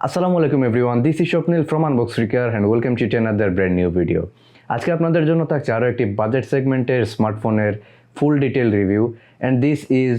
আসসালামু আলাইকুম everyone, this is Swapnil from unbox and welcome to another brand new video. আজকে আপনাদের জন্য থাকছে আরও একটি বাজেট সেগমেন্টের স্মার্টফোনের ফুল detail review and this is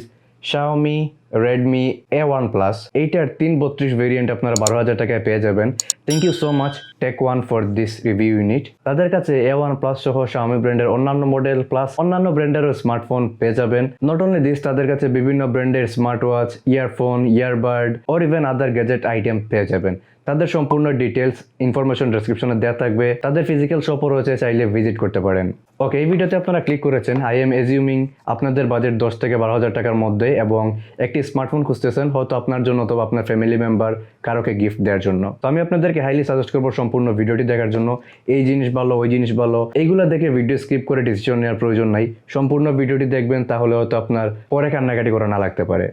Xiaomi Redmi A1 Plus। এইটার 332 ভেরিয়েন্ট আপনারা 12,000 টাকায় পেয়ে যাবেন। Thank you so much Tech One for this review unit. তাদের কাছে A1 Plus সহ Xiaomi ব্র্যান্ডের অন্যান্য মডেল প্লাস অন্যান্য ব্র্যান্ডেরও স্মার্টফোন পেয়ে যাবেন। নট অনলি দিস, তাদের কাছে বিভিন্ন ব্র্যান্ডের smart watch, earphone, earbud or even other gadget item পেয়ে যাবেন। তাদের সম্পূর্ণ ডিটেলস ইনফরমেশন ডেসক্রিপশনে দেওয়া থাকবে। তাদের ফিজিক্যাল শপও রয়েছে, চাইলে ভিজিট করতে পারেন। ওকে, এই ভিডিওতে আপনারা ক্লিক করেছেন আই এম এজিউমিং আপনাদের বাজেট 10 থেকে 12,000 টাকার মধ্যে এবং একটি স্মার্টফোন খুঁজতেছেন, হয়তো আপনার জন্য অথবা আপনার ফ্যামিলি মেম্বার কারোকে গিফট দেওয়ার জন্য। তো আমি আপনাদেরকে হাইলি সাজেস্ট করবো সম্পূর্ণ ভিডিওটি দেখার জন্য। এই জিনিস ভালো, ওই জিনিস ভালো, এইগুলো দেখে ভিডিও স্কিপ করে ডিসিশন নেওয়ার প্রয়োজন নাই। সম্পূর্ণ ভিডিওটি দেখবেন, তাহলে হয়তো আপনার পরে কান্নাকাটি করা না লাগতে পারে।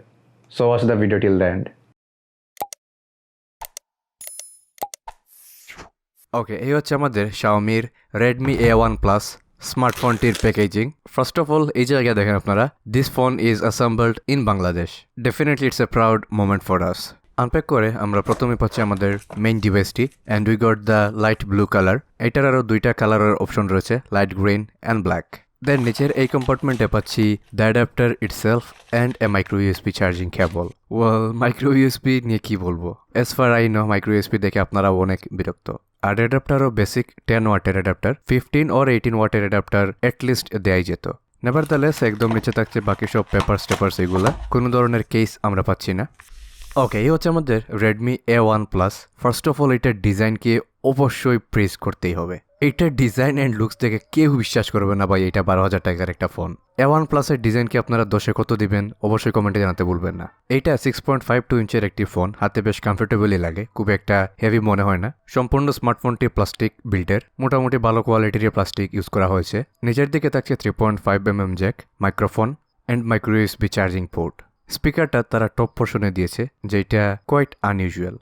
So watch the video till the end. Okay, এই হচ্ছে আমাদের Xiaomiর Redmi A1 Plus স্মার্টফোনটির প্যাকেজিং। ফার্স্ট অফ অল, এই জায়গায় দেখেন আপনারা, this phone is assembled in Bangladesh. Definitely it's a proud moment for us. Unpack করে আমরা প্রথমে পাচ্ছি আমাদের মেইন ডিভাইসটি and we got the light blue colour. এটার আরও দুইটা কালারের অপশন রয়েছে, light green and black. Then নিচের এই কম্পার্টমেন্টে পাচ্ছি the adapter itself and a micro USB charging cable. Well, micro USB নিয়ে কি বলবো, as far I know micro USB দেখে আপনারাও অনেক বিরক্ত। আর অ্যাডাপ্টারও বেসিক 10 ওয়াটের অ্যাডাপ্টার, 15 or 18 ওয়াটের অ্যাডাপ্টার অ্যাটলিস্ট দেয়াই যেত। নেভারদালেস একদম নিচে থাকছে বাকি সব পেপারস এগুলা, কোনো ধরনের কেস আমরা পাচ্ছি না। ওকে, এই হচ্ছে আমাদের Redmi A1 Plus। First of all, এটার ডিজাইনকে অবশ্যই প্রেজ করতেই হবে। এইটার ডিজাইন অ্যান্ড লুকস দেখে কেউ বিশ্বাস করবে না ভাই এটা 12,000 টাকার একটা ফোন। A1 Plus-এর ডিজাইনকে আপনারা 10-এ কত দিবেন অবশ্যই কমেন্টে জানাতে ভুলবেন না। এইটা 6.52 ইঞ্চের একটি ফোন, হাতে বেশ কমফোর্টেবলই লাগে, খুব একটা হেভি মনে হয় না। সম্পূর্ণ স্মার্টফোনটি প্লাস্টিক বিল্ডের, মোটামুটি ভালো কোয়ালিটির প্লাস্টিক ইউজ করা হয়েছে। নিচের দিকে থাকছে 3.5mm jack, microphone and micro USB charging port. স্পিকারটা তারা টপ পোর্শনে দিয়েছে, যেটা কোয়াইট আনইউজুয়াল।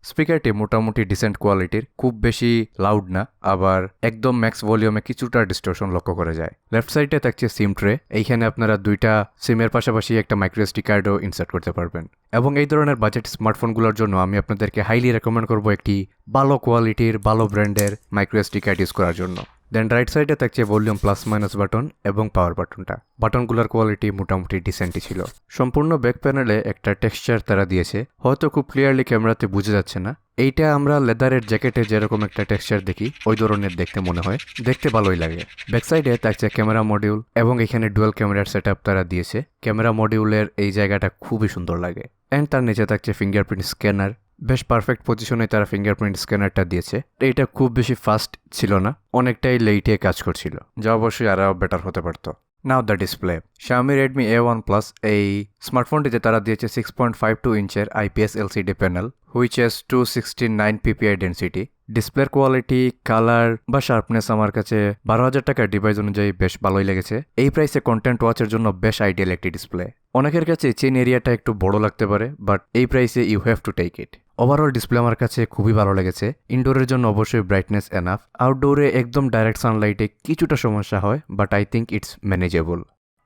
স্পিকারটি মোটামুটি ডিসেন্ট কোয়ালিটির, খুব বেশি লাউড না, আবার একদম ম্যাক্স ভলিউমে কিছুটা ডিস্টরশন লক্ষ্য করা যায়। লেফট সাইডে থাকছে সিম ট্রে, এইখানে আপনারা দুইটা সিমের পাশাপাশি একটা মাইক্রো এসডি কার্ডও ইনসার্ট করতে পারবেন। এবং এই ধরনের বাজেট স্মার্টফোনগুলোর জন্য আমি আপনাদেরকে হাইলি রেকমেন্ড করবো একটি ভালো কোয়ালিটির, ভালো ব্র্যান্ডের মাইক্রো এসডি কার্ড ইউজ করার জন্য। দেন রাইট সাইডে থাকছে ভলিউম প্লাস মাইনাস বাটন এবং পাওয়ার বাটনটা। বাটনগুলোর কোয়ালিটি মোটামুটি ডিসেন্টই ছিল। সম্পূর্ণ ব্যাক প্যানেলে একটা টেক্সচার তারা দিয়েছে, হয়তো খুব ক্লিয়ারলি ক্যামেরাতে বোঝা যাচ্ছে না। এইটা আমরা লেদারের জ্যাকেটে যেরকম একটা টেক্সচার দেখি ওই ধরনের দেখতে মনে হয়, দেখতে ভালোই লাগে। ব্যাক সাইডে থাকছে ক্যামেরা মডিউল এবং এখানে ডুয়াল ক্যামেরার সেট আপ তারা দিয়েছে। ক্যামেরা মডিউলের এই জায়গাটা খুবই সুন্দর লাগে। অ্যান্ড তার নিচে থাকছে ফিঙ্গারপ্রিন্ট স্ক্যানার, বেশ পারফেক্ট পজিশনে তারা ফিঙ্গারপ্রিন্ট স্ক্যানারটা দিয়েছে। এটা খুব বেশি ফাস্ট ছিল না, অনেকটাই লেটে কাজ করছিল, যা অবশ্যই আরও বেটার হতে পারতো। Now the display. Xiaomi Redmi A1 Plus এই স্মার্টফোনটিতে তারা দিয়েছে 6.52 ইঞ্চের IPS LCD panel which has 269 ppi density. ডিসপ্লের কোয়ালিটি, কালার বা শার্পনেস আমার কাছে 12,000 টাকার ডিভাইস অনুযায়ী বেশ ভালোই লেগেছে। এই প্রাইসে কন্টেন্ট ওয়াচের জন্য বেশ আইডিয়াল একটি ডিসপ্লে। অনেকের কাছে চেন এরিয়াটা একটু বড় লাগতে পারে, বাট এই প্রাইসে you have to take it. Overall display আমার কাছে খুবই ভালো লেগেছে। ইনডোরের জন্য অবশ্যই ব্রাইটনেস এনাফ, আউটডোরে একদম ডাইরেক্ট সানলাইটে কিছুটা সমস্যা হয়, but I think it's manageable.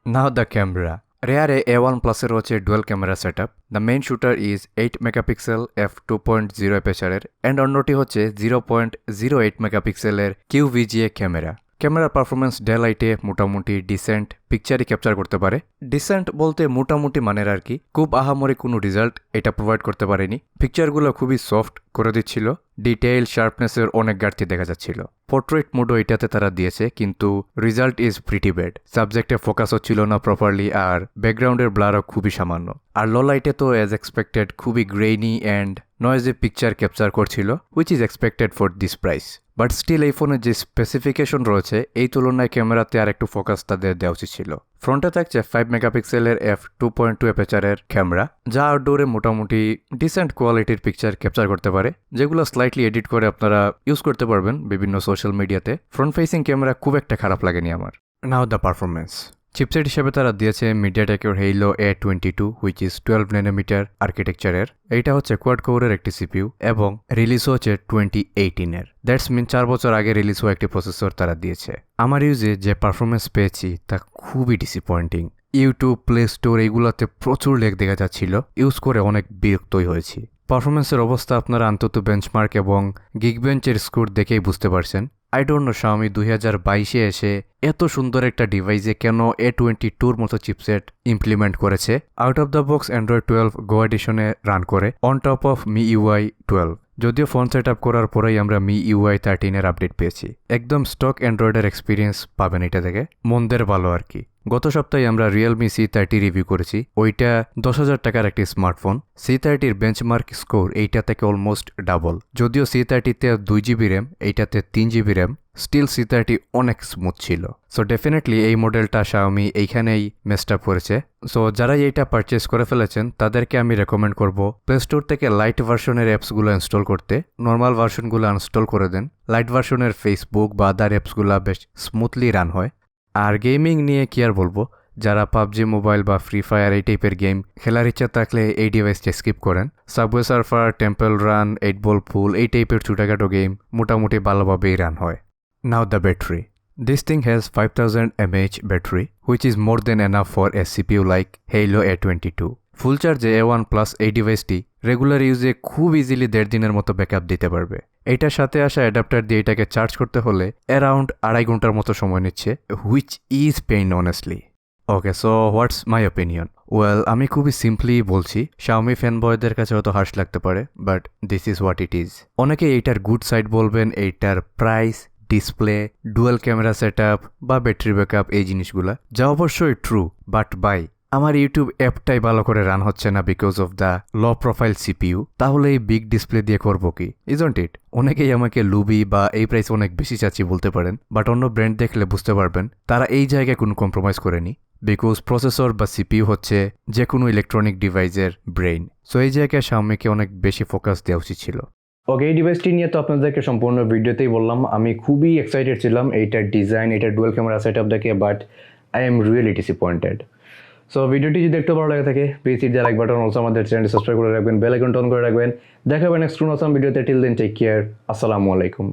Now the camera. রেয়ারে A1 Plus-এর হচ্ছে dual camera set up. The main shooter is 8 megapixel f2.0 অ্যাপারচারের অ্যান্ড অন্যটি হচ্ছে 0.08 মেগাপিক্সেলের QVGA ক্যামেরা। ক্যামেরার পারফরমেন্স ডে লাইটে মোটামুটি ডিসেন্ট পিকচারই ক্যাপচার করতে পারে। ডিসেন্ট বলতে মোটামুটি মানের আর কি, খুব আহামরি কোনো রেজাল্ট এটা প্রোভাইড করতে পারেনি। পিকচারগুলো খুবই সফট করে দিচ্ছিল, ডিটেইল শার্পনেসের অনেক ঘাটতি দেখা যাচ্ছিল। পোর্ট্রেট মোডও এটাতে তারা দিয়েছে, কিন্তু রেজাল্ট ইজ প্রিটি ব্যাড। সাবজেক্টে ফোকাস হচ্ছিল না প্রপারলি, আর ব্যাকগ্রাউন্ডের ব্লারও খুবই সামান্য। আর লো লাইটে তো অ্যাজ এক্সপেক্টেড খুবই grainy and noisy picture capture করছিল, which is expected for this price. But still এই ফোনের যে স্পেসিফিকেশন রয়েছে এই তুলনায় ক্যামেরাতে আর একটু ফোকাস তাদের দেওয়া উচিত ছিল। ফ্রন্টে থাকছে 5 মেগাপিক্সেলের f2.2 অ্যাপারচারের ক্যামেরা, যা আউটডোরে মোটামুটি ডিসেন্ট কোয়ালিটির পিকচার ক্যাপচার করতে পারে, যেগুলো স্লাইটলি এডিট করে আপনারা ইউজ করতে পারবেন বিভিন্ন সোশ্যাল মিডিয়াতে। ফ্রন্ট ফেসিং ক্যামেরা খুব একটা খারাপ লাগেনি আমার। নাও দ্য পারফরমেন্স। চিপসেট হিসেবে তারা দিয়েছে মিডিয়াটেকের Helio A22 which is 12 nanometre আর্কিটেকচারের। এইটা হচ্ছে কোয়াড কোরের একটি সিপিইউ এবং রিলিজ হচ্ছে 2018-এর। দ্যাটস মিন 4 বছর আগে রিলিজ হওয়া একটি প্রসেসর তারা দিয়েছে। আমার ইউজে যে পারফরমেন্স পেয়েছি তা খুবই ডিসঅ্যাপয়েন্টিং। ইউটিউব, প্লে স্টোর এইগুলোতে প্রচুর লেগ দেখা যাচ্ছিল, ইউজ করে অনেক বিরক্তই হয়েছি। পারফরমেন্সের অবস্থা আপনারা অন্তত বেঞ্চমার্ক এবং গিগবেঞ্চের স্কোর দেখেই বুঝতে পারছেন। আই ডোন্ট নো Xiaomi 2022-এ এসে এত সুন্দর একটা ডিভাইসে কেন A22-র মতো চিপসেট ইমপ্লিমেন্ট করেছে। Out of the box Android 12 Go এডিশনে রান করে অন টপ অফ MIUI 12। যদিও ফোন সেট আপ করার পরেই আমরা MIUI 13-এর আপডেট পেয়েছি। একদম স্টক অ্যান্ড্রয়েডের এক্সপিরিয়েন্স পাবেন এটা থেকে, মন্দের ভালো আর কি। গত সপ্তাহে আমরা Realme C30 রিভিউ করেছি। ওইটা 10,000 টাকার একটি স্মার্টফোন। C30-র বেঞ্চমার্ক স্কোর এইটা থেকে অলমোস্ট ডাবল। যদিও C30-তে 2GB র্যাম, এইটাতে 3GB র্যাম, স্টিল C30 অনেক স্মুথ ছিল। সো ডেফিনেটলি এই মডেলটা Xiaomi এইখানেই মেসড আপ করেছে। সো যারা এইটা পারচেস করে ফেলেছেন তাদেরকে আমি রেকমেন্ড করব প্লে স্টোর থেকে লাইট ভার্সনের অ্যাপসগুলো ইনস্টল করতে। নর্মাল ভার্সনগুলো আনস্টল করে দেন। লাইট ভার্সনের ফেসবুক বা আদার অ্যাপসগুলো বেশ স্মুথলি রান হয়। আর গেমিং নিয়ে কি আর বলবো, যারা পাবজি মোবাইল বা ফ্রি ফায়ার এই টাইপের গেম খেলার ইচ্ছা থাকলে এই ডিভাইসটা স্কিপ করেন। Subway Surfer, Temple Run, 8 ball pool এই টাইপের ছোটাখাটো গেম মোটামুটি ভালোভাবেই রান হয়। Now the battery. This thing has 5000 mAh battery, which is more than enough for a CPU like Halo A22. ফুল চার্জে A1 Plus এই ডিভাইসটি রেগুলার ইউজে খুব ইজিলি 1.5 দিনের মতো ব্যাকআপ দিতে পারবে। এইটার সাথে আসা অ্যাডাপ্টার দিয়ে এটাকে চার্জ করতে হলে অ্যারাউন্ড 2.5 ঘন্টার মতো সময় নিচ্ছে, which is pain honestly. Okay, so what's my opinion? Well, আমি খুবই সিম্পলি বলছি, Xiaomi ফ্যানবয়দের কাছে হয়তো হার্শ লাগতে পারে, but this is what it is. অনেকে এইটার গুড সাইড বলবেন, এইটার price, display, dual camera setup বা ব্যাটারি ব্যাকআপ এই জিনিসগুলা, যা অবশ্যই ট্রু, বাট বাই আমার ইউটিউব অ্যাপটাই ভালো করে রান হচ্ছে না because of the low profile CPU, তাহলে এই বিগ ডিসপ্লে দিয়ে করবো কি? Isn't it? অনেকেই আমাকে লুবি বা এই প্রাইস অনেক বেশি চাচ্ছি বলতে পারেন, বাট অন্য ব্র্যান্ড দেখলে বুঝতে পারবেন তারা এই জায়গায় কোনো কম্প্রোমাইজ করেনি। বিকজ প্রসেসর বা সিপিইউ হচ্ছে যে কোনো ইলেকট্রনিক ডিভাইসের ব্রেইন। সো এই জায়গায় Xiaomi-কে অনেক বেশি ফোকাস দেওয়া উচিত ছিল। ওকে, এই ডিভাইসটি নিয়ে তো আপনাদেরকে সম্পূর্ণ ভিডিওতেই বললাম। আমি খুবই এক্সাইটেড ছিলাম এইটার ডিজাইন, এটার ডুয়াল ক্যামেরা সেটআপ দেখে, but I am really disappointed. So ভিডিওটি যদি একটু ভালো লাগে থাকে please hit the like button, also আমাদের চ্যানেলটি সাবস্ক্রাইব করে রাখবেন, বেল আইকনটা অন করে রাখবেন। দেখা হবে নেক্সট কোন অসাম ভিডিওতে। টিল দেন টেক কেয়ার, আসসালামু আলাইকুম।